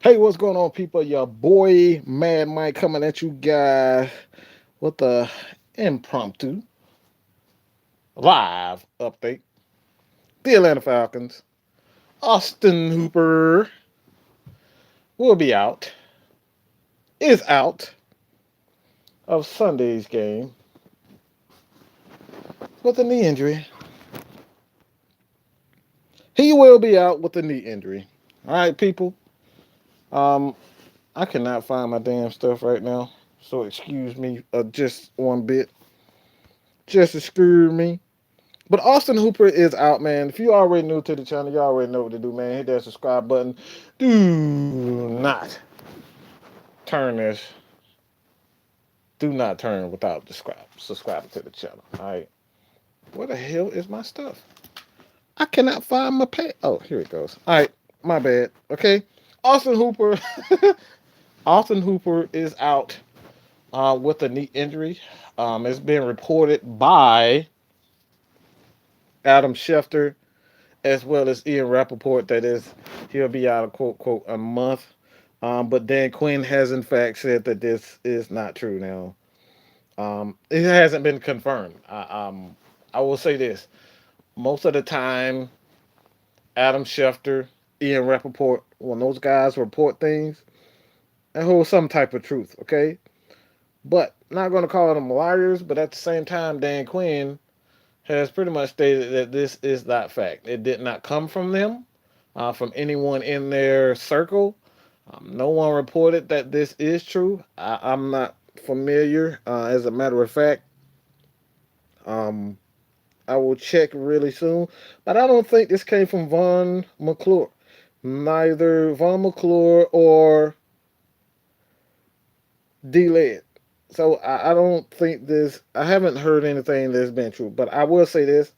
Hey, what's going on, people? Your boy Mad Mike coming at you guys with a impromptu live update. The Atlanta Falcons, Austin Hooper will be out, is out of Sunday's game with a knee injury. He will be out with a knee injury. All right, people. Um, I cannot find my damn stuff right now, so excuse me just one bit. Just excuse me. But Austin Hooper is out, man. If you already new to the channel, you already know what to do, man. Hit that subscribe button. Do not turn this. Do not turn without subscribing to the channel. All right. Where the hell is my stuff? I cannot find my pay. Oh, here it goes. All right. My bad. Okay. Austin Hooper. Austin Hooper is out with a knee injury. It's been reported by Adam Schefter as well as Ian Rappaport that he'll be out of quote quote a month. But Dan Quinn has in fact said that this is not true now. It hasn't been confirmed. I will say this: most of the time, Adam Schefter, Ian Rappaport, when those guys report things, they hold some type of truth. Okay, but not going to call them liars. But at the same time, Dan Quinn has pretty much stated that this is not fact. It did not come from them, from anyone in their circle. No one reported that this is true. I'm not familiar. As a matter of fact, um, I will check really soon. But I don't think this came from Von McClure. Neither Von McClure or D Led. So I don't think this. I haven't heard anything that's been true. But I will say this: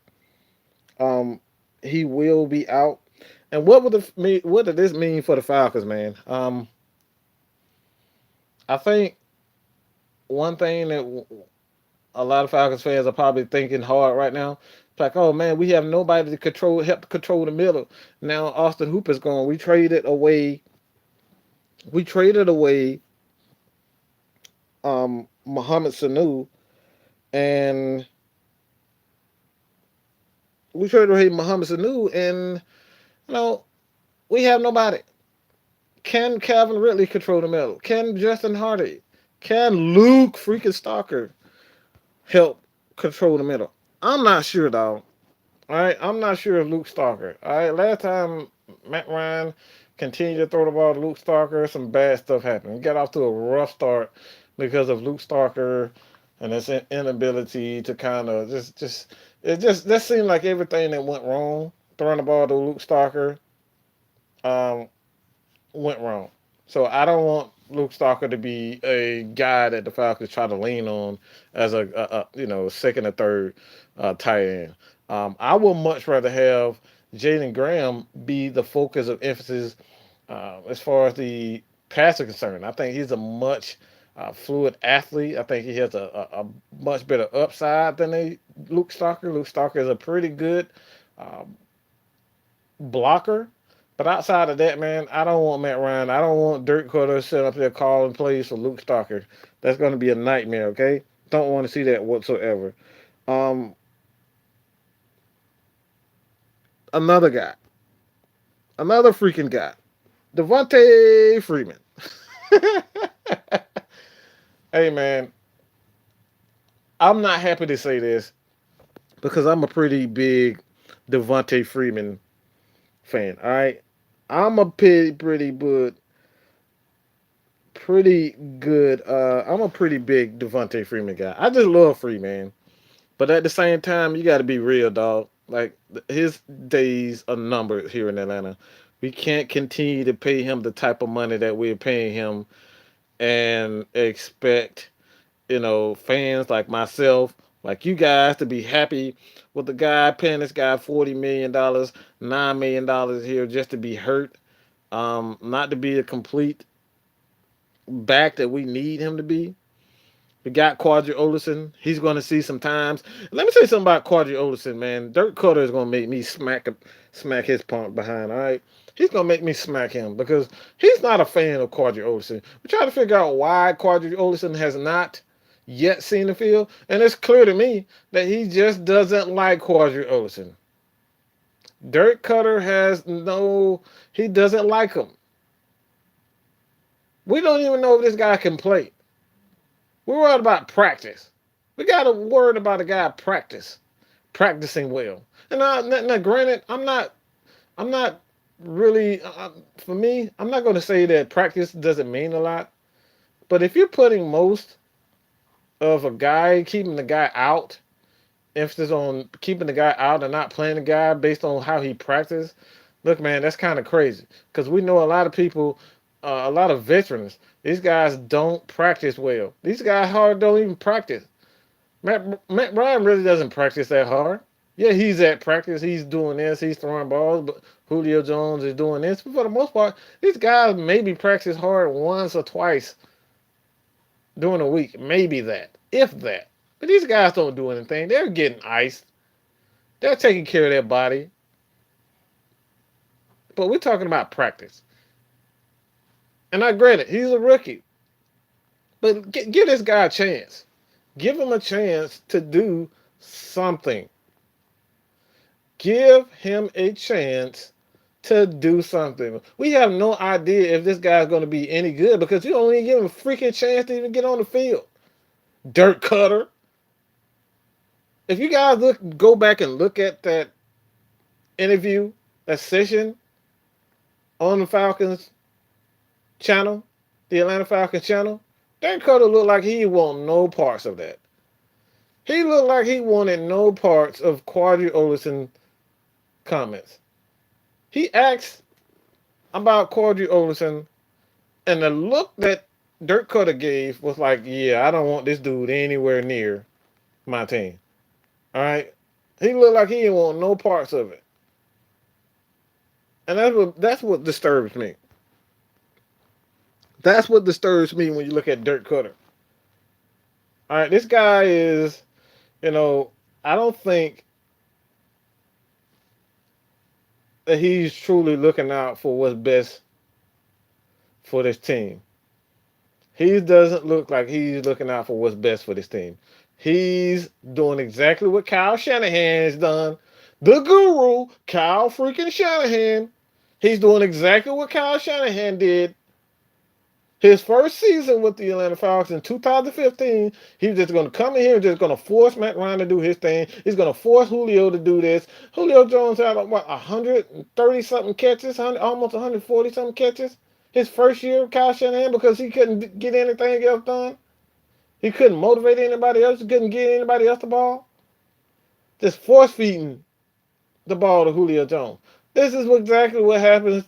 um, he will be out. And what did this mean for the Falcons, man? I think one thing that a lot of Falcons fans are probably thinking hard right now. It's like, oh man, we have nobody to help control the middle. Now Austin Hooper's gone. We traded away Muhammad Sanu, and we traded away Muhammad Sanu, and you know we have nobody. Can Calvin Ridley control the middle? Can Justin Hardy? Can Luke freaking Stalker help control the middle? I'm not sure, dog. All right, I'm not sure if Luke Stalker. All right, last time Matt Ryan continued to throw the ball to Luke Stalker, some bad stuff happened. He got off to a rough start because of Luke Stalker and his inability to kind of just that seemed like everything that went wrong throwing the ball to Luke Stalker um, went wrong. So I don't want Luke Stalker to be a guy that the Falcons try to lean on as a second or third tight end. I would much rather have Jaden Graham be the focus of emphasis as far as the pass is concerned. I think he's a much fluid athlete. I think he has a much better upside than Luke Stalker. Luke Stalker is a pretty good um, blocker. But outside of that, man, I don't want Matt Ryan. I don't want Dirk Cutter sitting up there calling plays for Luke Stalker. That's going to be a nightmare, okay? Don't want to see that whatsoever. Um, Another guy. Another freaking guy. Devonta Freeman. Hey, man, I'm not happy to say this because I'm a pretty big Devonta Freeman fan, all right? I'm a pretty good. I'm a pretty big Devonta Freeman guy. I just love Freeman, but at the same time, you got to be real, dog. Like his days are numbered here in Atlanta. We can't continue to pay him the type of money that we're paying him and expect fans like myself, like you guys, to be happy with the guy paying this guy $40 million, $9 million here just to be hurt, not to be a complete back that we need him to be. We got Quadri Olison. He's going to see some times. Let me say something about Quadri Olison, man. Dirk Cutter is going to make me smack his punk behind, all right? He's going to make me smack him because he's not a fan of Quadri Olison. We try to figure out why Quadri Olison has not yet seen the field, and it's clear to me that he just doesn't like Quadri Olison. Dirk Cutter he doesn't like him. We don't even know if this guy can play. We're worried about practice. We got to worry about a guy practicing well. And now, granted, I'm not really, for me, I'm not going to say that practice doesn't mean a lot. But if you're putting most of a guy, keeping the guy out, emphasis on keeping the guy out and not playing the guy based on how he practices, look, man, that's kind of crazy. Because we know a lot of people, a lot of veterans, these guys don't practice well. These guys don't even practice. Matt Ryan really doesn't practice that hard. Yeah, he's at practice. He's doing this. He's throwing balls. But Julio Jones is doing this. But for the most part, these guys maybe practice hard once or twice during a week. Maybe that, if that. But these guys don't do anything. They're getting iced. They're taking care of their body. But we're talking about practice. And I grant it, he's a rookie. But give this guy a chance. Give him a chance to do something. Give him a chance to do something. We have no idea if this guy's going to be any good because you don't even give him a freaking chance to even get on the field. Dirk Cutter. If you guys go back and look at that interview, that session on the Falcons channel, the Atlanta Falcons channel, Dirk Cutter looked like he want no parts of that. He looked like he wanted no parts of Quadri Olison comments. He asked about Quadri Olison, and the look that Dirk Cutter gave was like, yeah, I don't want this dude anywhere near my team. All right? He looked like he didn't want no parts of it. And that's what disturbs me. That's what disturbs me when you look at Dirk Cutter. All right, this guy is, I don't think that he's truly looking out for what's best for this team. He doesn't look like he's looking out for what's best for this team. He's doing exactly what Kyle Shanahan has done. The guru, Kyle freaking Shanahan. He's doing exactly what Kyle Shanahan did. His first season with the Atlanta Falcons in 2015, he's just going to come in here and just going to force Matt Ryan to do his thing. He's going to force Julio to do this. Julio Jones had, 130-something catches, almost 140-something catches his first year of Kyle Shanahan because he couldn't get anything else done. He couldn't motivate anybody else. He couldn't get anybody else the ball. Just force-feeding the ball to Julio Jones. This is exactly what happens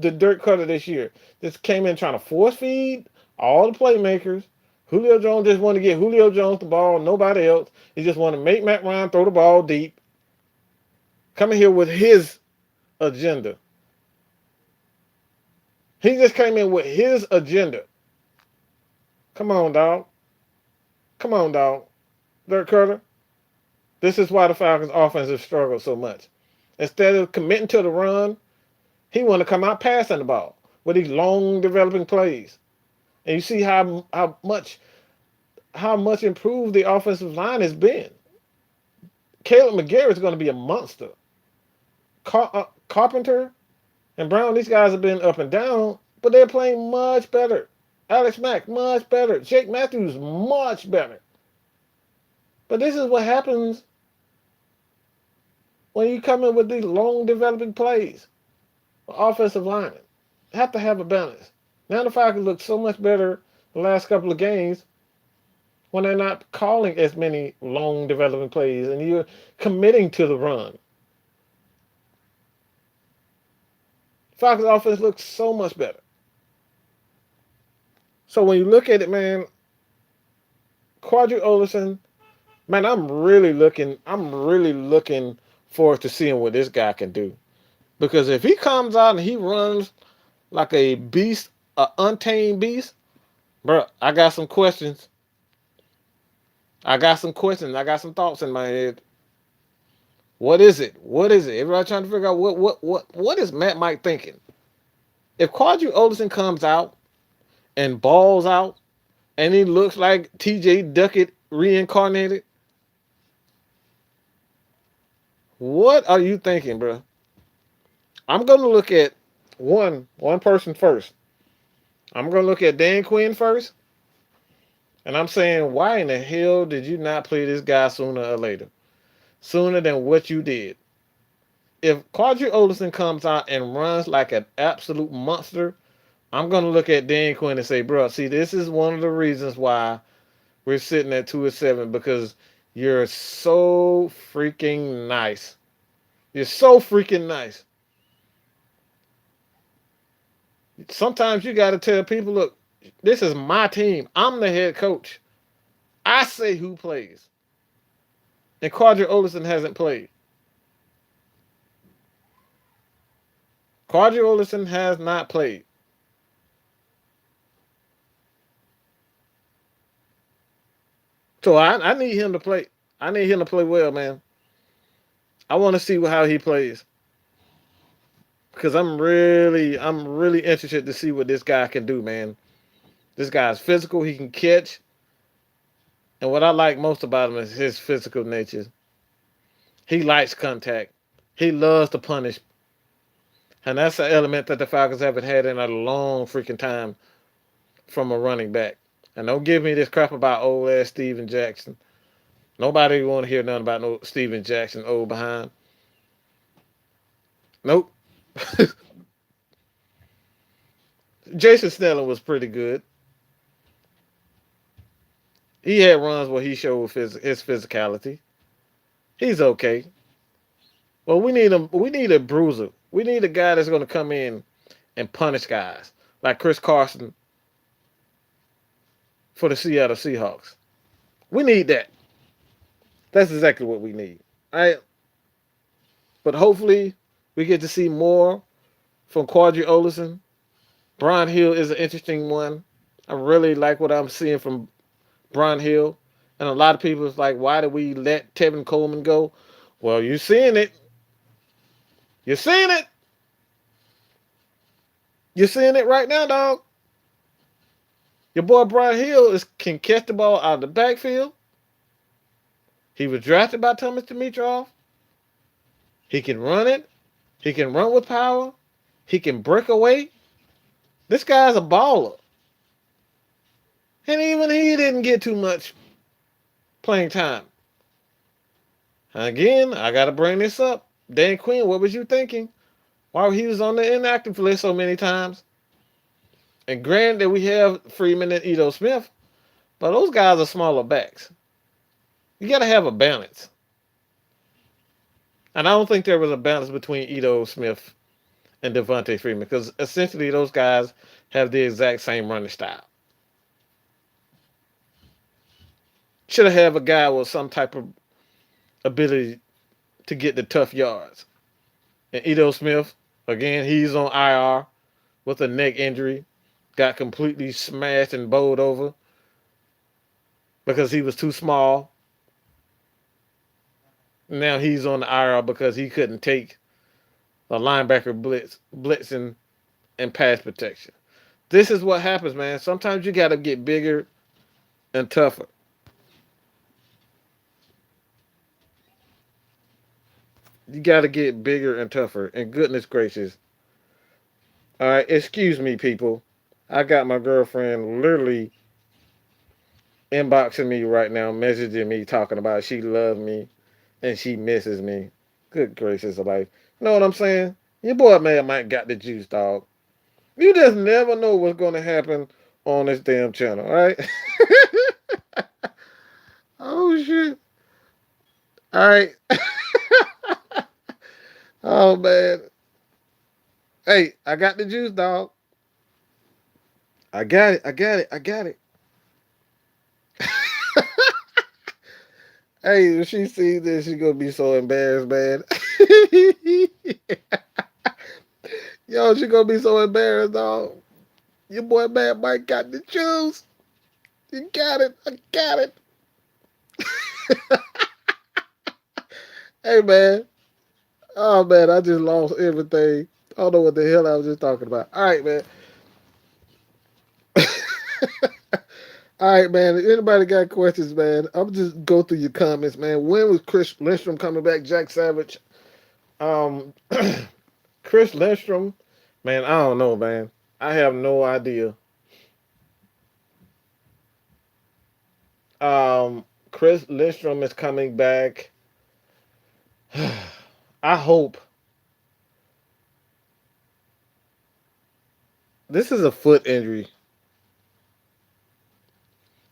to Dirk Cutter this year. Just came in trying to force feed all the playmakers. Julio Jones just wanted to get Julio Jones the ball, nobody else. He just wanted to make Matt Ryan throw the ball deep. Coming here with his agenda. He just came in with his agenda. Come on, dog. Come on, dog. Dirk Cutter. This is why the Falcons offense has struggled so much. Instead of committing to the run, he want to come out passing the ball with these long developing plays. And you see how much improved the offensive line has been. Caleb McGarrett is going to be a monster. Carpenter and Brown, these guys have been up and down, but they're playing much better. Alex Mack, much better. Jake Matthews, much better. But this is what happens when you come in with these long developing plays. Offensive linemen have to have a balance. Now the Falcons look so much better the last couple of games when they're not calling as many long developing plays and you're committing to the run. Falcons offense looks so much better. So when you look at it, man, Quadri Olison, man, I'm really looking forward to seeing what this guy can do. Because if he comes out and he runs like a beast, an untamed beast, bro, I got some questions. I got some questions. I got some thoughts in my head. What is it? What is it? Everybody trying to figure out what is Matt Mike thinking? If Quadri Olison comes out and balls out and he looks like TJ Duckett reincarnated, what are you thinking, bro? I'm gonna look at one person first. I'm gonna look at Dan Quinn first, and I'm saying, why in the hell did you not play this guy sooner or later? Sooner than what you did. If Quadri Olison comes out and runs like an absolute monster, I'm gonna look at Dan Quinn and say, bro, see, this is one of the reasons why we're sitting at 2-7, because you're so freaking nice. You're so freaking nice. Sometimes you got to tell people, look, this is my team. I'm the head coach. I say who plays. And Quadri Olison hasn't played. Quadri Olison has not played. So I need him to play. I need him to play well, man. I want to see how he plays. Because I'm really interested to see what this guy can do, man. This guy's physical. He can catch. And what I like most about him is his physical nature. He likes contact. He loves to punish. And that's an element that the Falcons haven't had in a long freaking time from a running back. And don't give me this crap about old ass Steven Jackson. Nobody want to hear nothing about no Steven Jackson old behind. Nope. Jason Snelling was pretty good. He had runs where he showed his physicality. He's okay. Well, we need him. We need a bruiser. We need a guy that's going to come in and punish guys like Chris Carson for the Seattle Seahawks. We need that. That's exactly what we need. All right. But hopefully we get to see more from Quadri Olison. Brian Hill is an interesting one. I really like what I'm seeing from Brian Hill. And a lot of people is like, why did we let Tevin Coleman go? Well, you're seeing it. You're seeing it. You're seeing it right now, dog. Your boy Brian Hill can catch the ball out of the backfield. He was drafted by Thomas Dimitroff. He can run it. He can run with power. He can break away. This guy's a baller. And even he didn't get too much playing time. Again, I got to bring this up. Dan Quinn, what was you thinking? Why he was on the inactive list so many times? And granted, we have Freeman and Ito Smith, but those guys are smaller backs. You got to have a balance. And I don't think there was a balance between Ito Smith and Devonta Freeman, because essentially those guys have the exact same running style. Should have a guy with some type of ability to get the tough yards. And Ito Smith, again, he's on IR with a neck injury. Got completely smashed and bowled over because he was too small. Now he's on the IR because he couldn't take a linebacker blitzing and pass protection. This is what happens, man. Sometimes you got to get bigger and tougher. You got to get bigger and tougher. And goodness gracious. All right, excuse me, people. I got my girlfriend literally inboxing me right now, messaging me, talking about she loves me and she misses me. Good gracious of life. You know what I'm saying? Your boy man might got the juice, dog. You just never know what's going to happen on this damn channel, all right? Oh, shit. All right. Oh, man. Hey, I got the juice, dog. I got it. I got it. I got it. Hey, if she sees this, she's going to be so embarrassed, man. Yo, she going to be so embarrassed, dog. Your boy, man, Mike got the juice. You got it. I got it. Hey man, oh man, I just lost everything. I don't know what the hell I was just talking about. All right, man. All right, man. If anybody got questions, man, I'm just go through your comments, man. When was Chris Lindstrom coming back? Jack Savage. Um, Chris Lindstrom, man. I don't know, man. I have no idea. Chris Lindstrom is coming back. I hope this is a foot injury.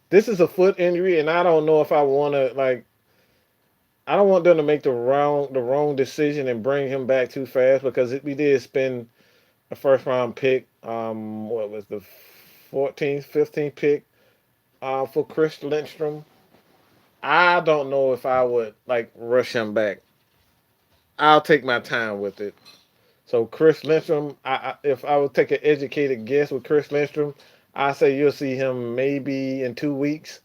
This is a foot injury, and I don't know if I want to like. I don't want them to make the wrong decision and bring him back too fast because we did spend a first round pick. What was the 14th, 15th pick for Chris Lindstrom? I don't know if I would like rush him back. I'll take my time with it. So Chris Lindstrom, if I would take an educated guess with Chris Lindstrom, I say you'll see him maybe in 2 weeks.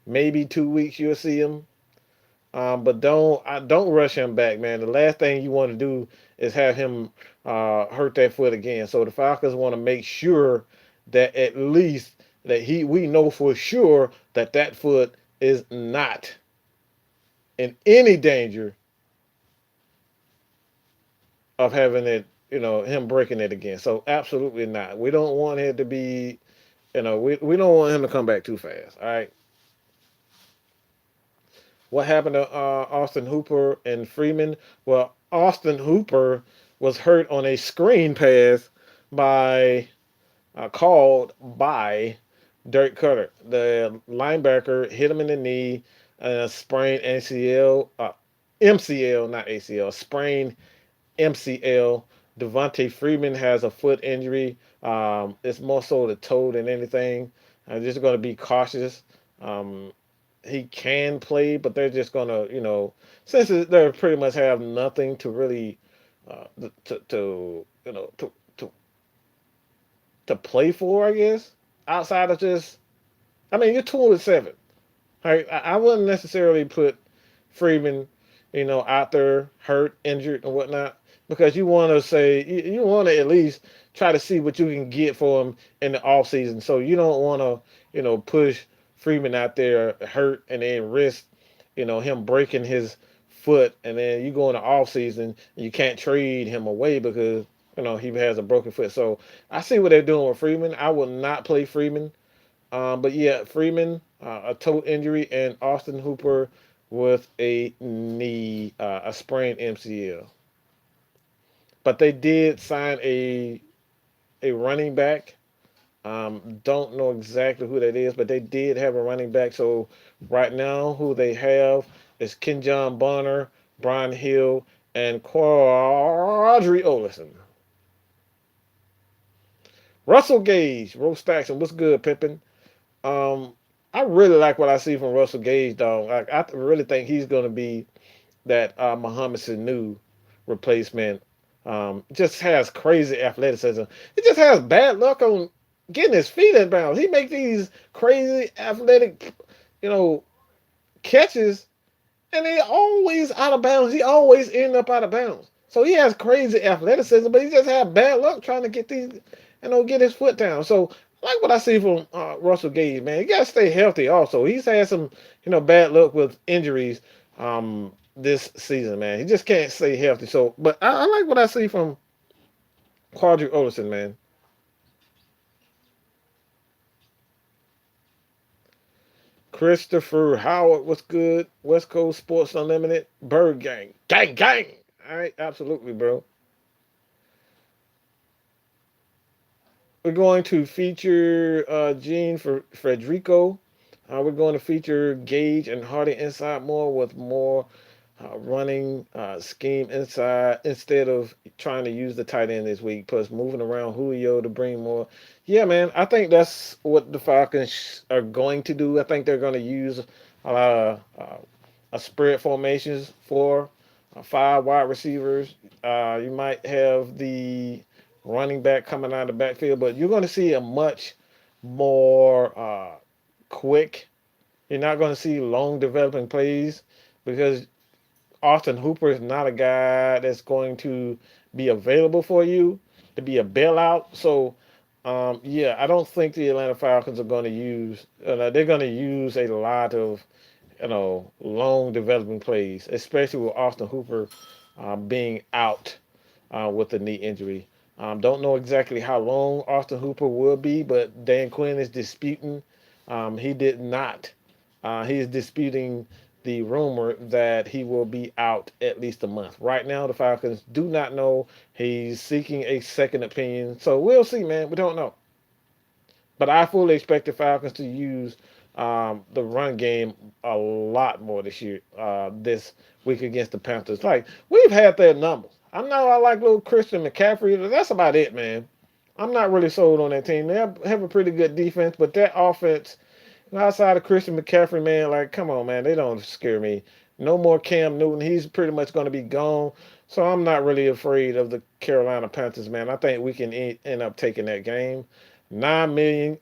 Maybe 2 weeks you'll see him. But don't rush him back, man. The last thing you want to do is have him hurt that foot again. So the Falcons want to make sure that at least that we know for sure that that foot is not in any danger of having it, him breaking it again. So absolutely not. We don't want it to be, we don't want him to come back too fast. All right. What happened to Austin Hooper and Freeman? Well, Austin Hooper was hurt on a screen pass by called by Dirk Cutter. The linebacker hit him in the knee, sprained MCL, MCL, not ACL, sprained MCL. Devonta Freeman has a foot injury. It's more so the toe than anything. Just going to be cautious. Um, he can play, but they're just gonna, since they pretty much have nothing to really, to play for, I guess, outside of just, I mean, you're 2-7. Right? I wouldn't necessarily put Freeman, out there hurt, injured, and whatnot, because you want to say you want to at least try to see what you can get for him in the off season. So you don't want to, push Freeman out there hurt and then risk, him breaking his foot, and then you go in the off season and you can't trade him away because he has a broken foot. So I see what they're doing with Freeman. I will not play Freeman, but yeah, Freeman, a toe injury, and Austin Hooper with a knee, a sprained MCL. But they did sign a running back. Don't know exactly who that is, but they did have a running back. So right now, who they have is Kenjon Bonner, Brian Hill, and Quadri Olison. Russell Gage, Rose Stackson, what's good, Pippin? Um, I really like what I see from Russell Gage, dog. I really think he's going to be that Muhammad Sanu replacement. Just has crazy athleticism. He just has bad luck on getting his feet in bounds. He make these crazy athletic, you know, catches, and they always out of bounds. He always end up out of bounds. So he has crazy athleticism, but he just had bad luck trying to get these, get his foot down. So I like what I see from Russell Gage, man. He got to stay healthy. Also, he's had some, bad luck with injuries this season, man. He just can't stay healthy. So, but I like what I see from Quadri Olison, man. Christopher Howard, what's good? West Coast Sports Unlimited, Bird Gang, gang, gang. All right, absolutely, bro. We're going to feature Gene for Frederico. We're going to feature Gage and Hardy inside more with more running scheme inside instead of trying to use the tight end this week. Plus moving around Julio to bring more. Yeah, man, I think that's what the Falcons are going to do. I think they're going to use a lot of a spread formations for 5 wide receivers. You might have the running back coming out of the backfield, but you're going to see a much more quick You're not going to see long developing plays because Austin Hooper is not a guy that's going to be available for you to be a bailout. So, yeah, I don't think the Atlanta Falcons are going to use. They're going to use a lot of long developing plays, especially with Austin Hooper being out with a knee injury. Don't know exactly how long Austin Hooper will be, but Dan Quinn is disputing. He did not. He is disputing the rumor that he will be out at least a month. Right now, the Falcons do not know. He's seeking a second opinion. So we'll see, man. We don't know. But I fully expect the Falcons to use the run game a lot more this year, this week against the Panthers. Like, we've had their numbers. I know I like little Christian McCaffrey. That's about it, man. I'm not really sold on that team. They have a pretty good defense, but that offense, outside of Christian McCaffrey, man, like, come on, man. They don't scare me. No more Cam Newton. He's pretty much going to be gone. So I'm not really afraid of the Carolina Panthers, man. I think we can end up taking that game. 9 million.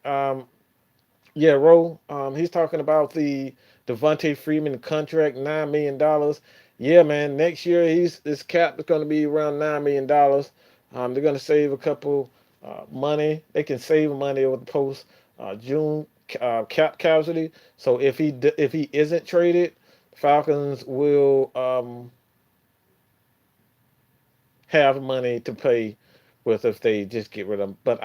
Yeah, Ro. He's talking about the Devonta Freeman contract, $9 million. Yeah, man. Next year, his cap is going to be around $9 million. They're going to save a couple money. They can save money over the post June cap casualty. So if he isn't traded, Falcons will have money to pay with if they just get rid of him. But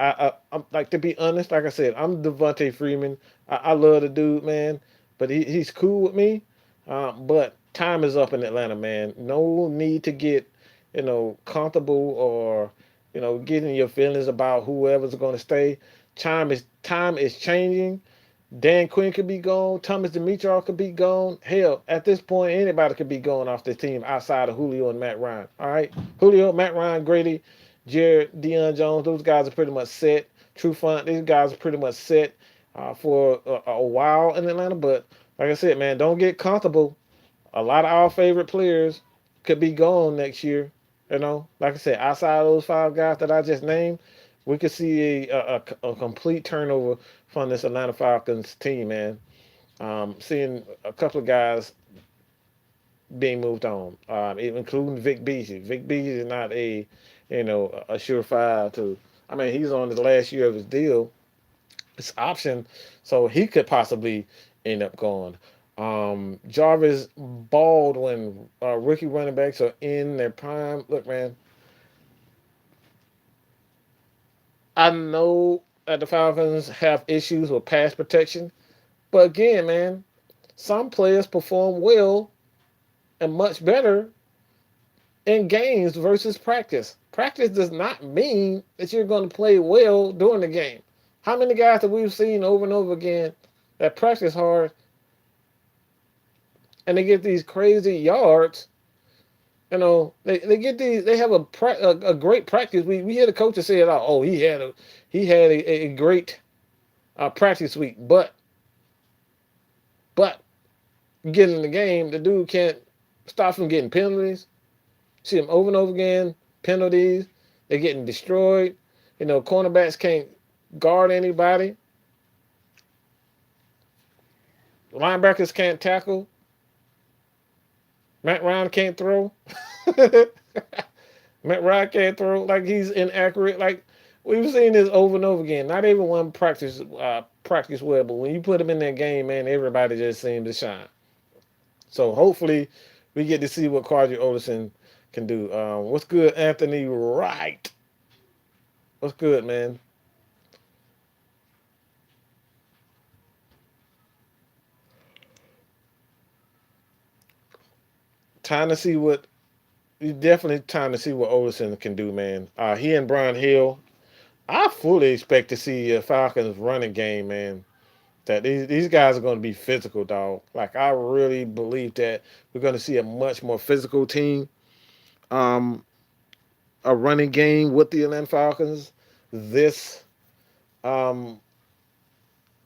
I'm like, to be honest, like I said, I'm Devonta Freeman. I love the dude, man. But he's cool with me. But time is up in Atlanta, man. No need to get comfortable or getting your feelings about whoever's going to stay. Time is changing. Dan Quinn could be gone. Thomas Dimitrov could be gone. Hell, at this point, anybody could be gone off this team outside of Julio and Matt Ryan. All right, Julio, Matt Ryan, Grady, Jared, Deion Jones. Those guys are pretty much set. True Fun. These guys are pretty much set for a while in Atlanta. But like I said, man, don't get comfortable. A lot of our favorite players could be gone next year. Like I said, outside of those five guys that I just named, we could see a complete turnover from this Atlanta Falcons team, man. Seeing a couple of guys being moved on, including Vic Beasley. Vic Beasley is not a surefire to. I mean, he's on the last year of his deal, his option, so he could possibly end up going. Jarvis Baldwin, rookie running backs are in their prime. Look, man, I know that the Falcons have issues with pass protection, but again, man, some players perform well and much better in games versus practice. Practice does not mean that you're going to play well during the game. How many guys that we've seen over and over again that practice hard and they get these crazy yards? They get these. They have a great practice. We hear the coaches say it all. Oh, he had a great practice week, but getting in the game, the dude can't stop from getting penalties. See them over and over again. Penalties. They're getting destroyed. Cornerbacks can't guard anybody. Linebackers can't tackle. Matt Ryan can't throw. Matt Ryan can't throw. Like, he's inaccurate. Like, we've seen this over and over again. Not everyone practice well, but when you put them in that game, man, everybody just seems to shine. So hopefully we get to see what Quadri Olison can do. What's good, Anthony Wright? What's good, man? Time to see what definitely time to see what Olison can do, man. He and Brian Hill. I fully expect to see a Falcons running game, man. That these guys are going to be physical, dog. Like, I really believe that we're going to see a much more physical team. Um, a running game with the Atlanta Falcons this um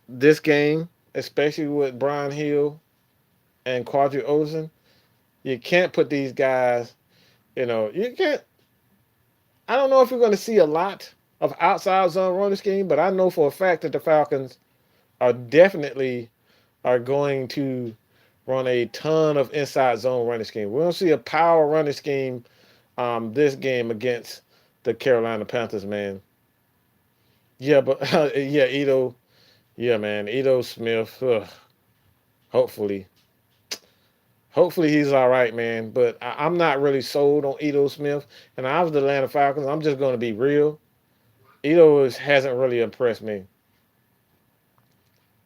this game, especially with Brian Hill and Quadri Olson. You can't put these guys. You can't. I don't know if we're going to see a lot of outside zone running scheme, but I know for a fact that the Falcons are definitely are going to run a ton of inside zone running scheme. We're going to see a power running scheme this game against the Carolina Panthers, man. Yeah, but yeah, Ito. Yeah, man, Ito Smith. Hopefully, hopefully he's all right, man. But I'm not really sold on Ito Smith. And I was the Atlanta Falcons. I'm just going to be real. Hasn't really impressed me.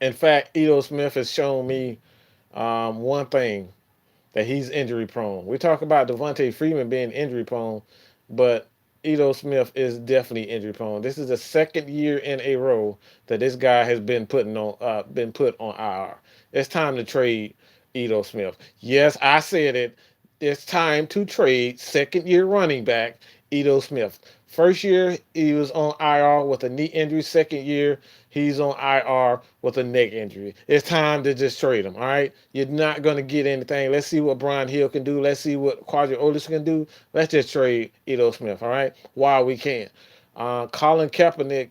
In fact, Ito Smith has shown me one thing, that he's injury prone. We talk about Devonta Freeman being injury prone, but Ito Smith is definitely injury prone. This is the second year in a row that this guy has been put on IR. It's time to trade Ito Smith. Yes, I said it. It's time to trade second year running back Ito Smith. First year he was on IR with a knee injury. Second year he's on IR with a neck injury. It's time to just trade him. All right, you're not gonna get anything. Let's see what Brian Hill can do. Let's see what Quadri Otis can do. Let's just trade Ito Smith. All right, while we can. Colin Kaepernick,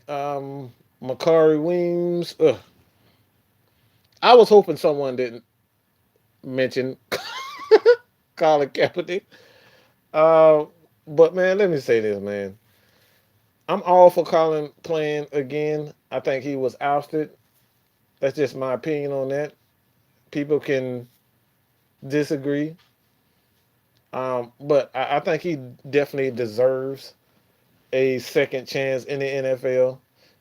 Makari Weems. I was hoping someone didn't mention Colin Kaepernick. Uh, but man, let me say this, man. I'm all for Colin playing again. I think he was ousted. That's just my opinion on that. People can disagree, but I think he definitely deserves a second chance in the NFL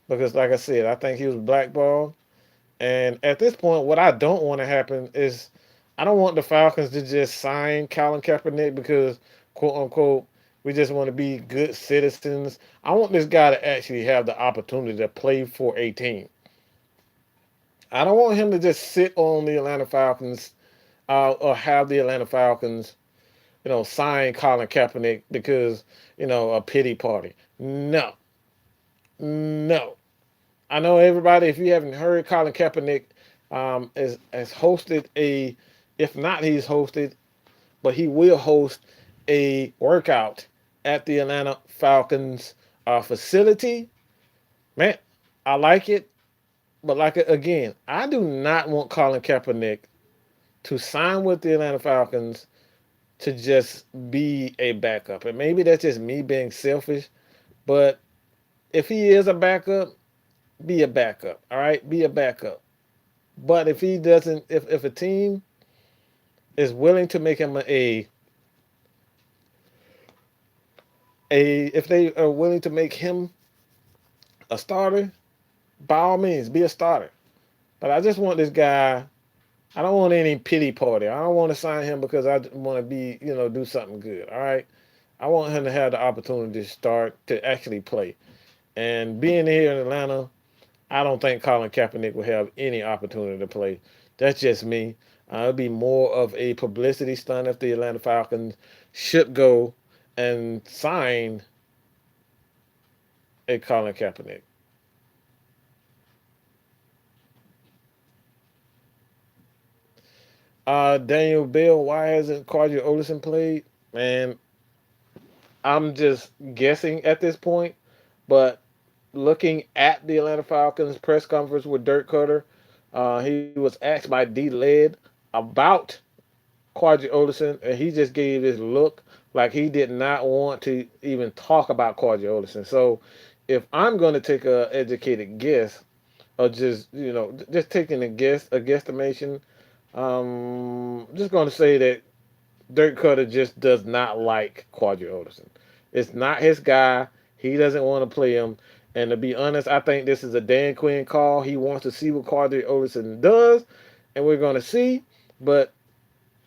because, like I said, I think he was blackballed. And at this point, what I don't want to happen is I don't want the Falcons to just sign Colin Kaepernick because, quote unquote, we just want to be good citizens. I want this guy to actually have the opportunity to play for a team. I don't want him to just sit on the Atlanta Falcons or have the Atlanta Falcons, sign Colin Kaepernick because, a pity party. No, no. I know everybody, if you haven't heard, Colin Kaepernick has hosted if not he's hosted, but he will host a workout at the Atlanta Falcons facility. Man, I like it, but again, I do not want Colin Kaepernick to sign with the Atlanta Falcons to just be a backup. And maybe that's just me being selfish, but if he is a backup, be a backup. All right, be a backup. But if he doesn't, if a team is willing to make him if they are willing to make him a starter, by all means, be a starter. But I just want this guy. I don't want any pity party. I don't want to sign him because I want to do something good. All right. I want him to have the opportunity to start to actually play. And being here in Atlanta, I don't think Colin Kaepernick will have any opportunity to play. That's just me. It'd be more of a publicity stunt if the Atlanta Falcons should go and sign a Colin Kaepernick. Daniel Bell, why hasn't Quadri Olison played? Man, I'm just guessing at this point, but looking at the Atlanta Falcons press conference with Dirk Cutter, he was asked by D Led about Quadri Olison, and he just gave this look like he did not want to even talk about Quadri Olison. So, if I'm going to take a educated guess, or just taking a guesstimation, just going to say that Dirk Cutter just does not like Quadri Olison. It's not his guy. He doesn't want to play him. And to be honest, I think this is a Dan Quinn call. He wants to see what Quadri Olison does, and we're going to see. But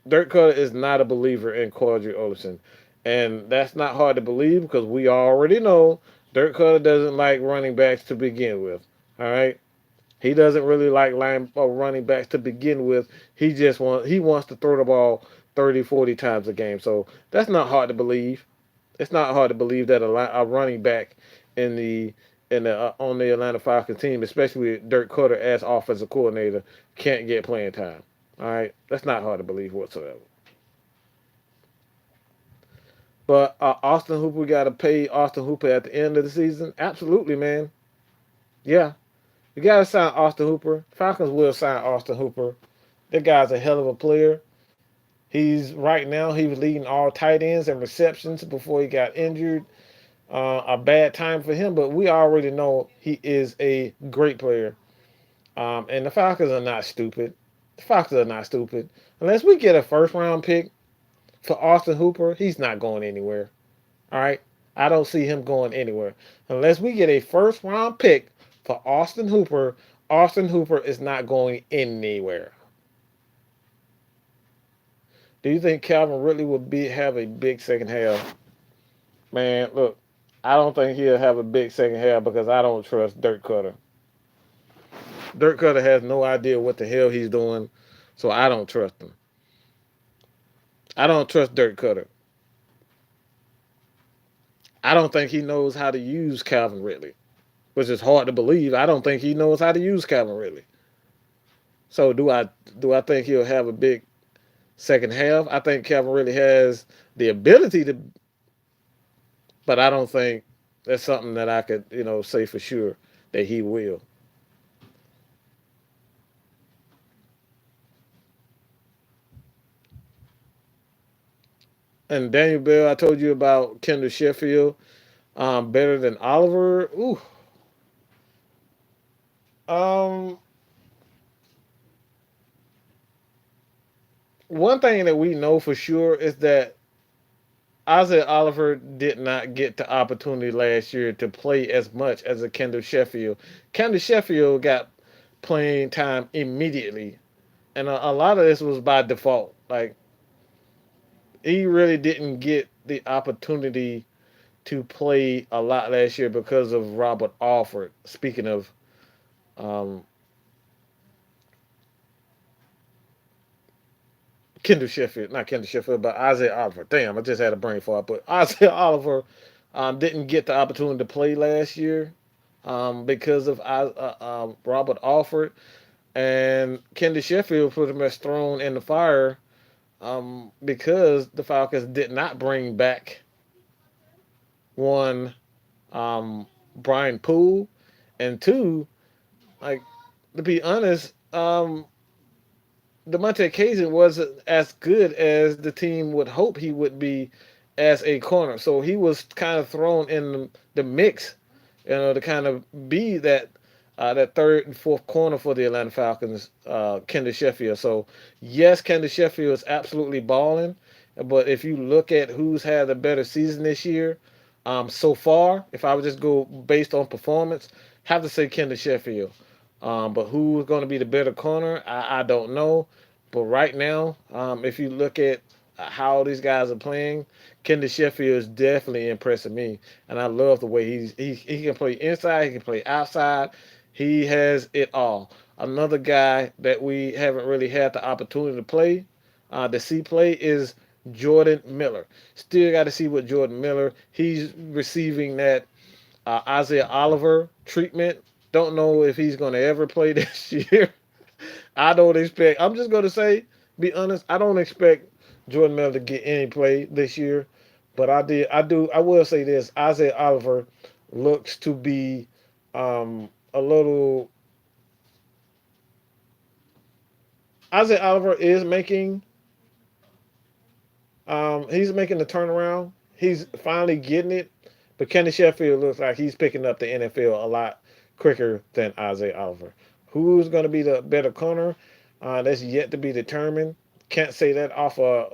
Dirk Cutter is not a believer in Quadri Olison. And that's not hard to believe because we already know Dirk Cutter doesn't like running backs to begin with. All right? He doesn't really like running backs to begin with. He wants to throw the ball 30, 40 times a game. So that's not hard to believe. It's not hard to believe that a running back in the on the Atlanta Falcons team, especially with Dirk Cutter as offensive coordinator, can't get playing time. All right, that's not hard to believe whatsoever. But Austin Hooper, we got to pay Austin Hooper at the end of the season. Absolutely, man. Yeah, You got to sign Austin Hooper. Falcons will sign Austin Hooper. That guy's a hell of a player. He's right now he was leading all tight ends and receptions before he got injured. A bad time for him, but we already know he is a great player. And the Falcons are not stupid. The Falcons are not stupid. Unless we get a first round pick for Austin Hooper, he's not going anywhere. All right. I don't see him going anywhere. Unless we get a first round pick for Austin Hooper is not going anywhere. Do you think Calvin Ridley will have a big second half? Man, look, I don't think he'll have a big second half because I don't trust Dirk Cutter. Dirk Cutter has no idea what the hell he's doing, so I don't trust him. I don't trust Dirk Cutter. I don't think he knows how to use Calvin Ridley, which is hard to believe. I don't think he knows how to use Calvin Ridley. So do I think he'll have a big second half? I think Calvin Ridley has the ability to, but I don't think that's something that I could say for sure that he will. And Daniel Bell, I told you about Kendall Sheffield, better than Oliver. Ooh, um, one thing that we know for sure is that Isaiah Oliver did not get the opportunity last year to play as much as a Kendall Sheffield. Kendall Sheffield got playing time immediately, and a lot of this was by default. Like he really didn't get the opportunity to play a lot last year because of Robert Alford. Speaking of um, Kendall Sheffield, not Kendall Sheffield, but Isaiah Oliver. Damn, I just had a brain fart. But Isaiah Oliver didn't get the opportunity to play last year because of Robert Alford, and Kendall Sheffield pretty much thrown in the fire because the Falcons did not bring back one Brian Poole, and two, like to be honest, Demonte Kazin wasn't as good as the team would hope he would be as a corner. So he was kind of thrown in the mix, to kind of be that third and fourth corner for the Atlanta Falcons, Kendall Sheffield. So yes, Kendall Sheffield is absolutely balling, but if you look at who's had a better season this year, so far, if I would just go based on performance, have to say Kendall Sheffield. But who's going to be the better corner, I don't know. But right now, if you look at how these guys are playing, Kendall Sheffield is definitely impressing me, and I love the way he can play inside, he can play outside, he has it all. Another guy that we haven't really had the opportunity to see play is Jordan Miller. Still got to see what Jordan Miller. He's receiving that Isaiah Oliver treatment. Don't know if he's going to ever play this year. I don't expect. I'm just going to say, be honest. I don't expect Jordan Miller to get any play this year. But I did. I do. I will say this: Isaiah Oliver looks to be a little. Isaiah Oliver is making. He's making the turnaround. He's finally getting it. But Kenny Sheffield looks like he's picking up the NFL a lot quicker than Isaiah Oliver. Who's going to be the better corner? That's yet to be determined. Can't say that off a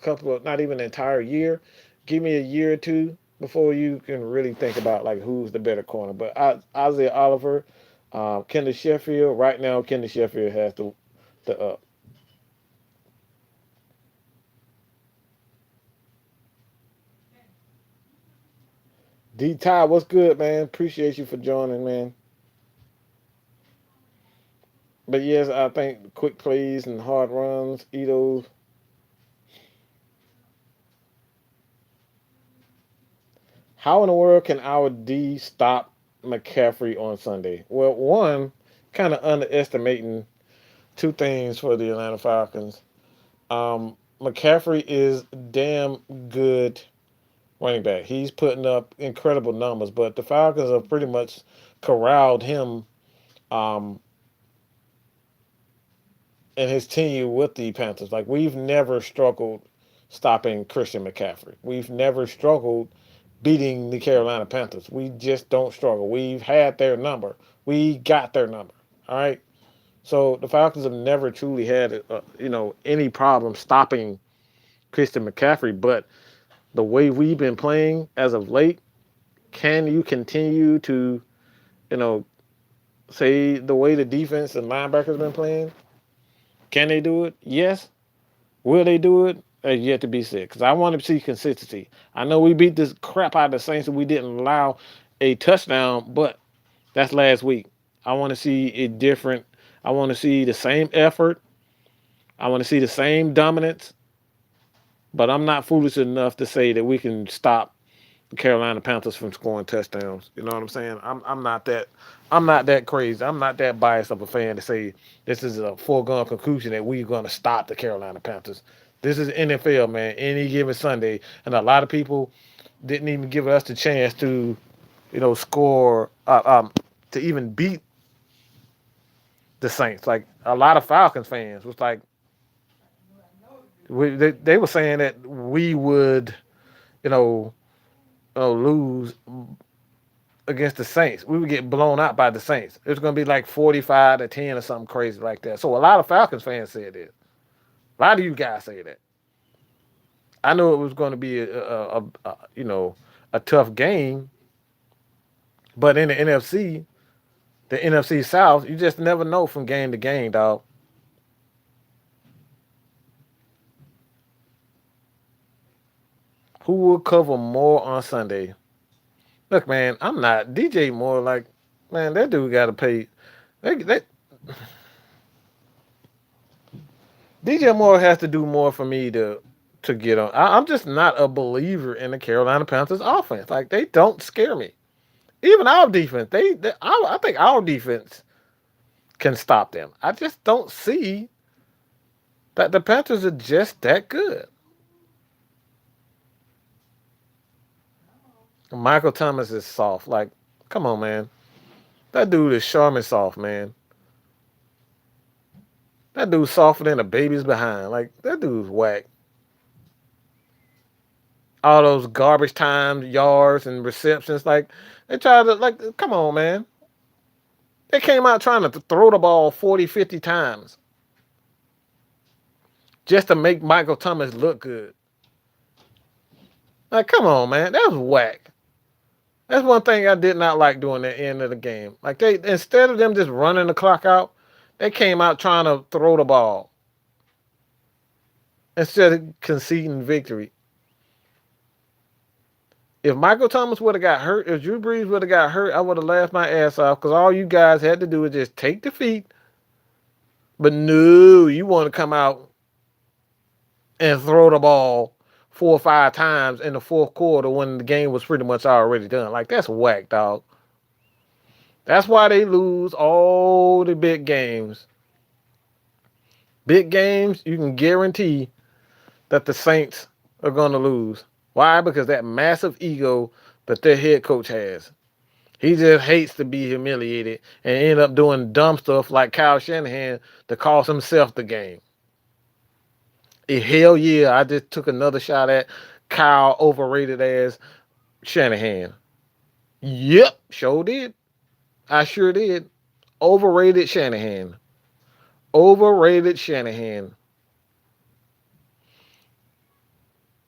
couple of, not even an entire year. Give me a year or two before you can really think about like who's the better corner. But Isaiah Oliver, Kendall Sheffield. Right now, Kendall Sheffield has the. D Ty, what's good, man? Appreciate you for joining, man. But yes, I think quick plays and hard runs, Ito's. How in the world can our D stop McCaffrey on Sunday? Well, one, kind of underestimating two things for the Atlanta Falcons. McCaffrey is damn good running back. He's putting up incredible numbers, but the Falcons have pretty much corralled him Um, in his tenure with the Panthers. Like we've never struggled stopping Christian McCaffrey. We've never struggled beating the Carolina Panthers. We just don't struggle. We've had their number. We got their number. All right. So the Falcons have never truly had, any problem stopping Christian McCaffrey. But the way we've been playing as of late, can you continue to, you know, say the way the defense and linebackers been playing? Can they do it? Yes. Will they do it? Has yet to be said. Because I want to see consistency. I know we beat this crap out of the Saints and we didn't allow a touchdown, but that's last week. I want to see it different. I want to see the same effort. I want to see the same dominance. But I'm not foolish enough to say that we can stop the Carolina Panthers from scoring touchdowns. You know what I'm saying? I'm not that crazy. I'm not that biased of a fan to say this is a foregone conclusion that we're going to stop the Carolina Panthers. This is NFL, man. Any given Sunday, and a lot of people didn't even give us the chance to, score to even beat the Saints. Like a lot of Falcons fans was like, they were saying that we would, you know, lose against the Saints. We would get blown out by the Saints. It was going to be like 45-10 or something crazy like that. So a lot of Falcons fans said it. A lot of you guys say that. I knew it was going to be a tough game, but in the NFC South, you just never know from game to game, dog. Who will cover more on Sunday? Look, man, I'm not DJ Moore. Like, man, that dude got to pay. They DJ Moore has to do more for me to get on. I'm just not a believer in the Carolina Panthers offense. Like they don't scare me. Even our defense, I think our defense can stop them. I just don't see that the Panthers are just that good. Michael Thomas is soft. Like, come on, man. That dude is Charmin soft, man. That dude's softer than a baby's behind. Like, that dude's whack. All those garbage time yards and receptions. Like, they tried to, like, come on, man. They came out trying to throw the ball 40, 50 times just to make Michael Thomas look good. Like, come on, man. That was whack. That's one thing I did not like during the end of the game. Like, they, instead of them just running the clock out, they came out trying to throw the ball instead of conceding victory. If Michael Thomas would have got hurt, if Drew Brees would have got hurt, I would have laughed my ass off because all you guys had to do was just take defeat. But no, you want to come out and throw the ball 4 or 5 times in the fourth quarter when the game was pretty much already done. Like, that's whack, dog. That's why they lose all the big games. Big games, you can guarantee that the Saints are going to lose. Why? Because that massive ego that their head coach has. He just hates to be humiliated and end up doing dumb stuff like Kyle Shanahan to cost himself the game. Hell yeah, I just took another shot at Kyle overrated as Shanahan. Yep, sure did. I sure did. Overrated Shanahan. Overrated Shanahan.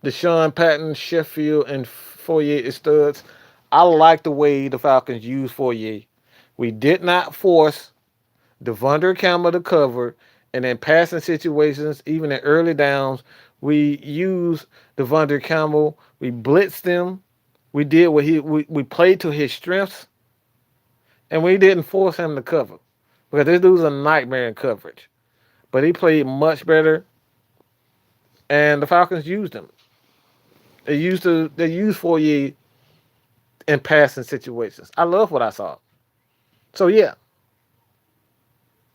Deshaun Patton, Sheffield, and Fourier studs. I like the way the Falcons use Fourier. We did not force Devonta Campbell to cover, and in passing situations, even in early downs, we used Devonta Campbell. We blitzed him. We did what we played to his strengths, and we didn't force him to cover because this dude's a nightmare in coverage. But he played much better, and the Falcons used him. They used Fourier in passing situations. I love what I saw. So yeah,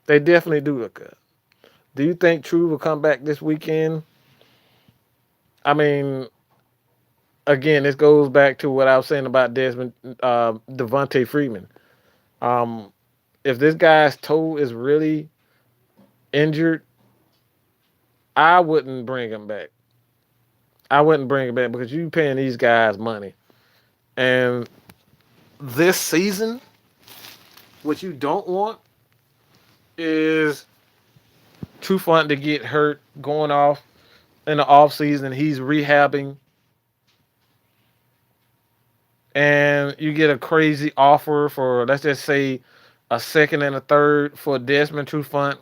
they definitely do look good. Do you think True will come back this weekend? I mean, again, this goes back to what I was saying about Devonta Freeman. Um, If this guy's toe is really injured, I wouldn't bring him back. I wouldn't bring him back because you paying these guys money. And this season, what you don't want is Trufant to get hurt going off in the off season. He's rehabbing, and you get a crazy offer for, let's just say, a second and a third for Desmond Trufant.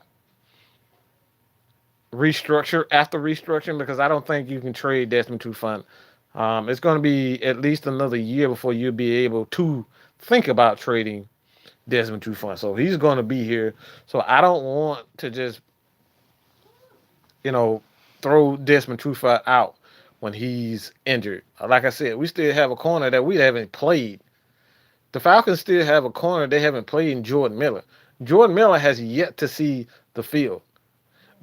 Restructure after restructuring, because I don't think you can trade Desmond Trufant. It's going to be at least another year before you'll be able to think about trading Desmond Trufant. So he's going to be here. So I don't want to just, you know, throw Desmond Trufant out when he's injured. Like I said, we still have a corner that we haven't played. The Falcons still have a corner they haven't played in Jordan Miller. Jordan Miller has yet to see the field.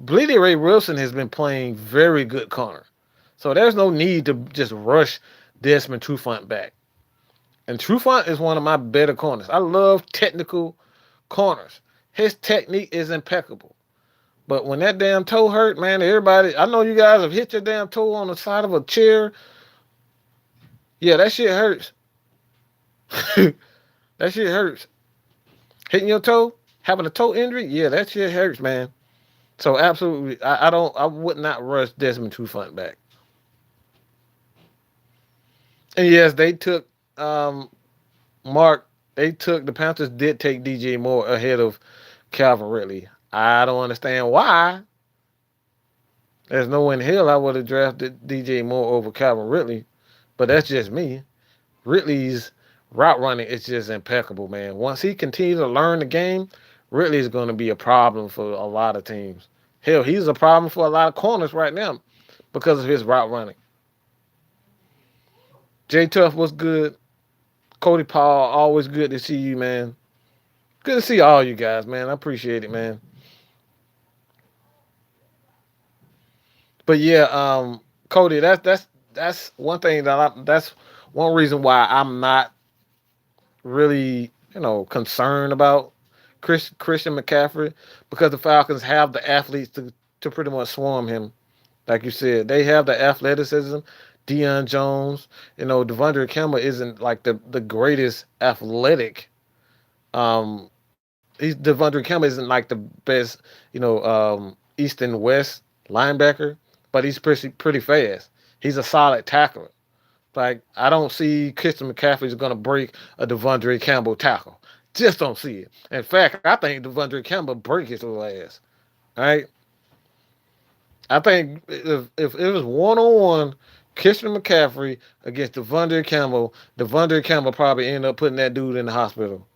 Bleedy Ray Wilson has been playing very good corner. So there's no need to just rush Desmond Trufant back. And Trufant is one of my better corners. I love technical corners. His technique is impeccable. But when that damn toe hurt, man, everybody, I know you guys have hit your damn toe on the side of a chair. Yeah, that shit hurts. That shit hurts. Hitting your toe, having a toe injury, yeah, that shit hurts, man. So absolutely, I would not rush Desmond Trufant back. And yes, they took Mark. They took the Panthers did take DJ Moore ahead of Calvin Ridley. I don't understand why. There's no in hell I would have drafted DJ Moore over Calvin Ridley, but that's just me. Ridley's route running is just impeccable, man. Once he continues to learn the game, Ridley is going to be a problem for a lot of teams. Hell, he's a problem for a lot of corners right now because of his route running. J Tuff was good. Cody Paul, always good to see you, man. Good to see all you guys, man. I appreciate it, man. But yeah, Cody, that's one thing that's one reason why I'm not really, concerned about Christian McCaffrey, because the Falcons have the athletes to pretty much swarm him. Like you said, they have the athleticism. Deion Jones, Devondre Campbell isn't like the greatest athletic. Devondre Campbell isn't like the best, East and West linebacker, but he's pretty fast. He's a solid tackler. Like, I don't see Christian McCaffrey is going to break a Devondre Campbell tackle. Just don't see it. In fact, I think Devondre Campbell break his little ass. All right. I think if it was one on one, Christian McCaffrey against Devondre Campbell probably end up putting that dude in the hospital.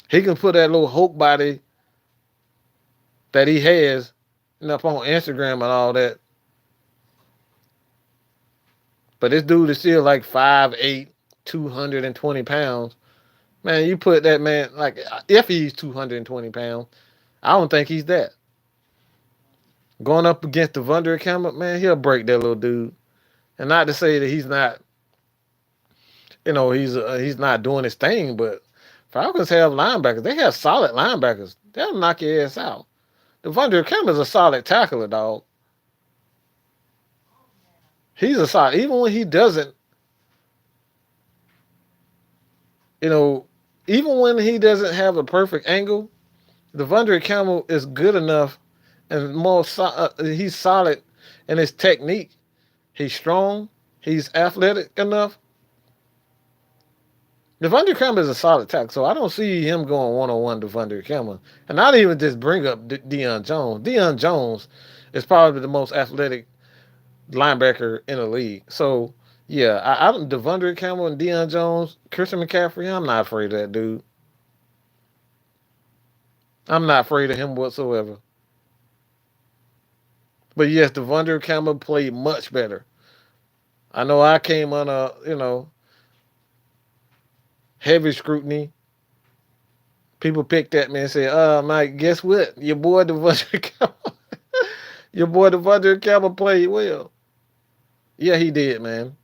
He can put that little Hulk body that he has up on Instagram and all that. But this dude is still like 5'8", 220 pounds. Man, you put that man, like, if he's 220 pounds, I don't think he's that. Going up against Devondre Campbell, man, he'll break that little dude. And not to say that he's not, he's not doing his thing, but Falcons have linebackers. They have solid linebackers. They'll knock your ass out. Devondre Campbell's a solid tackler, dog. He's a solid, even when he doesn't, even when he doesn't have a perfect angle, Devondre Campbell is good enough and he's solid in his technique. He's strong. He's athletic enough. Devondre Campbell is a solid tackle, so I don't see him going one-on-one Devondre Campbell. And not even just bring up Deion Jones. Deion Jones is probably the most athletic linebacker in the league. So, yeah, I don't Devondre Campbell and Deion Jones, Christian McCaffrey, I'm not afraid of that dude. I'm not afraid of him whatsoever. But yes, Devondre Campbell played much better. I know I came under, heavy scrutiny. People picked at me and said, Mike, guess what? Your boy Devondre Campbell, played well. Yeah, he did, man.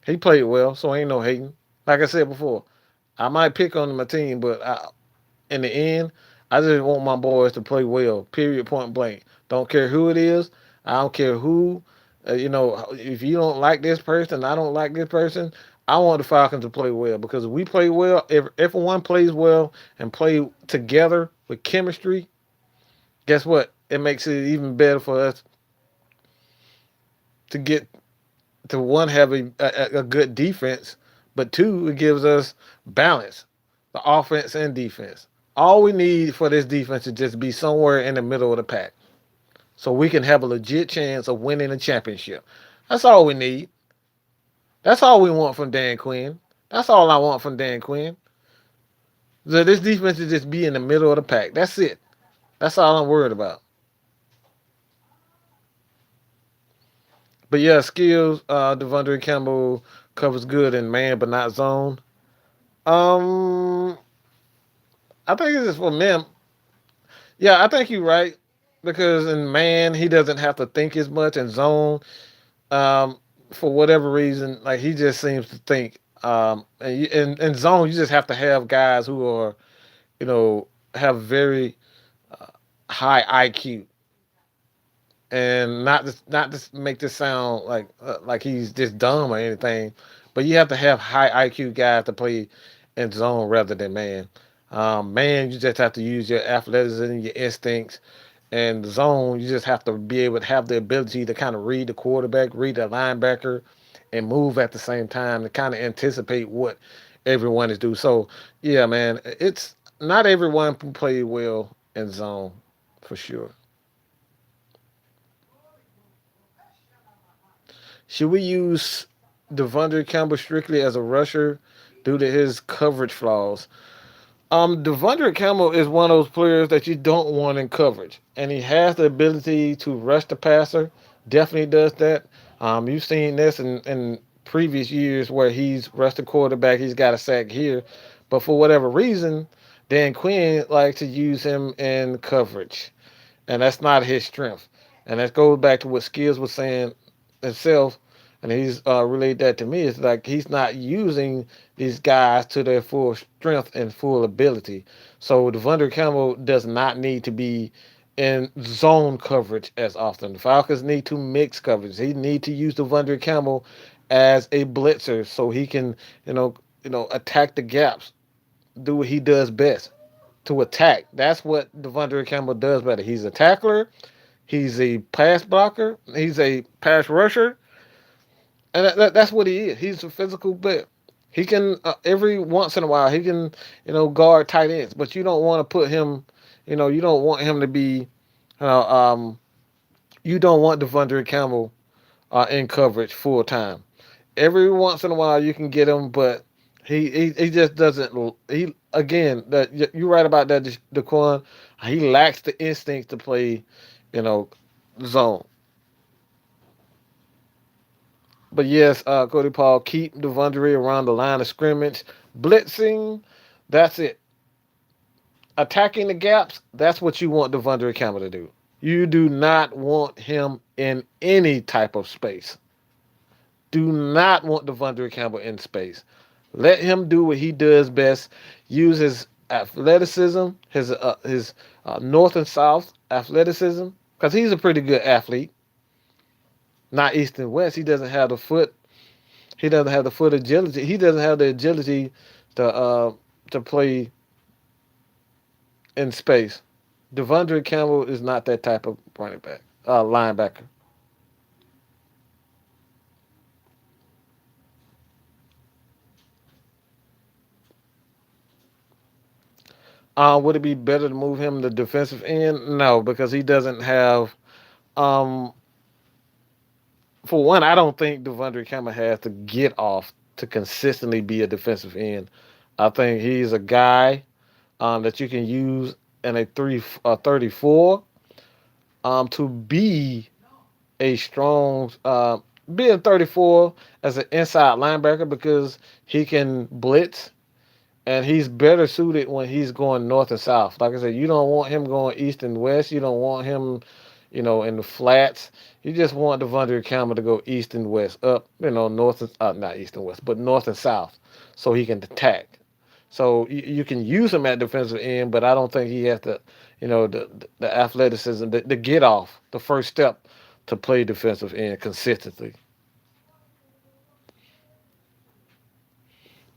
He played well, so ain't no hating. Like I said before, I might pick on my team, but in the end, I just want my boys to play well. Period. Point blank. Don't care who it is. I don't care who. If you don't like this person, I don't like this person. I want the Falcons to play well because if we play well, if everyone plays well and play together with chemistry, guess what? It makes it even better for us to get to one have a good defense, but two it gives us balance, the offense and defense. All we need for this defense is just be somewhere in the middle of the pack, so we can have a legit chance of winning a championship. That's all we need. That's all we want from Dan Quinn. That's all I want from Dan Quinn. So this defense is just be in the middle of the pack. That's it. That's all I'm worried about. But yeah, skills. Devondre Campbell covers good in man, but not zone. Um, I think it's just for men. Yeah, I think you're right because in man he doesn't have to think as much. In zone, um, for whatever reason, like he just seems to think. In zone, you just have to have guys who are have very high IQ and not just make this sound like he's just dumb or anything, but you have to have high IQ guys to play in zone rather than man. Man, you just have to use your athleticism, your instincts, and zone. You just have to be able to have the ability to kind of read the quarterback, read the linebacker, and move at the same time to kind of anticipate what everyone is doing. So yeah, man, it's not everyone can play well in zone for sure. Should we use Devondre Campbell strictly as a rusher due to his coverage flaws? Devondre Campbell is one of those players that you don't want in coverage, and he has the ability to rush the passer. Definitely does that. You've seen this in previous years where he's rushed the quarterback. He's got a sack here, but for whatever reason, Dan Quinn likes to use him in coverage, and that's not his strength. And that goes back to what Skills was saying himself, and he's relayed that to me. It's like he's not using these guys to their full strength and full ability. So Devondre Campbell does not need to be in zone coverage as often. The Falcons need to mix coverage. He need to use Devondre Campbell as a blitzer so he can, attack the gaps, do what he does best to attack. That's what Devondre Campbell does better. He's a tackler. He's a pass blocker. He's a pass rusher, and that's what he is. He's a physical player. He can every once in a while he can guard tight ends, but you don't want to put him. You don't want him to be. Uh, um, you don't want Devondre Campbell in coverage full time. Every once in a while you can get him, but he just doesn't. He again that you're right about that, Daquan. He lacks the instinct to play, you know, zone. But yes, Cody Paul, keep Devondre around the line of scrimmage. Blitzing, that's it. Attacking the gaps, that's what you want Devondre Campbell to do. You do not want him in any type of space. Do not want Devondre Campbell in space. Let him do what he does best. Use his athleticism, his north and south athleticism, because he's a pretty good athlete. Not east and west. He doesn't have the foot. He doesn't have the foot agility. He doesn't have the agility to play in space. Devondre Campbell is not that type of running back, linebacker. Would it be better to move him to defensive end? No, because he doesn't have. Um, for one, I don't think Devondre Campbell has to get off to consistently be a defensive end. I think he's a guy that you can use in a 34 to be a strong being 34 as an inside linebacker because he can blitz and he's better suited when he's going north and south. Like I said, you don't want him going east and west. You don't want him, in the flats. You just want Devondre Campbell to go east and west, up, north and not east and west, but north and south, so he can attack. So you can use him at defensive end, but I don't think he has the athleticism, the get off, the first step to play defensive end consistently.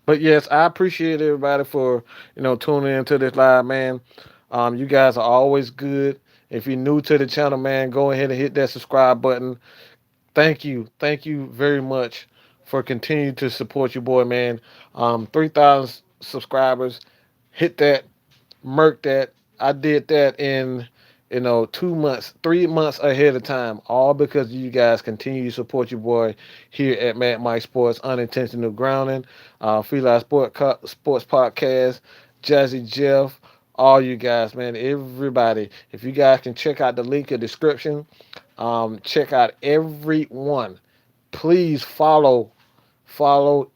But yes, I appreciate everybody for tuning into this live, man. You guys are always good. If you're new to the channel, man, go ahead and hit that subscribe button. Thank you very much for continuing to support your boy, man. 3,000 subscribers. Hit that, murk that. I did that in 2 months, 3 months ahead of time, all because you guys continue to support your boy here at Mad Mike Sports Unintentional Grounding, Freelance Sports Podcast, Jazzy Jeff, all you guys, man, everybody. If you guys can check out the link in the description, check out everyone. Please follow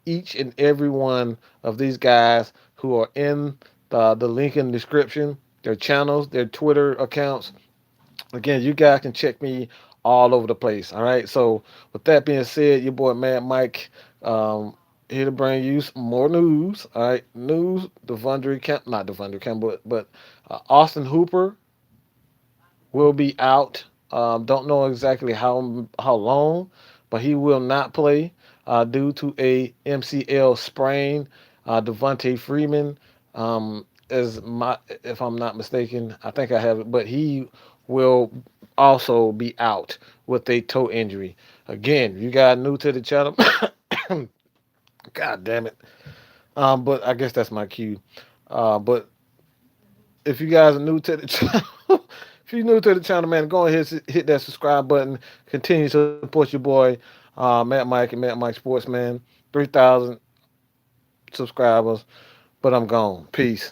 each and every one of these guys who are in the link in the description, their channels, their Twitter accounts. Again, you guys can check me all over the place. All right. So with that being said, your boy Mad Mike, here to bring you some more news. All right, news. Devondre Camp, not Devondre Camp, but Austin Hooper will be out. Don't know exactly how long, but he will not play due to a MCL sprain. Devonta Freeman, if I'm not mistaken, I think I have it, but he will also be out with a toe injury. Again, you guys new to the channel. God damn it. But I guess that's my cue. But if you guys are new to the channel, if you're new to the channel, man, go ahead and hit that subscribe button. Continue to support your boy, Matt Mike and Matt Mike Sports, man. 3,000 subscribers, but I'm gone. Peace.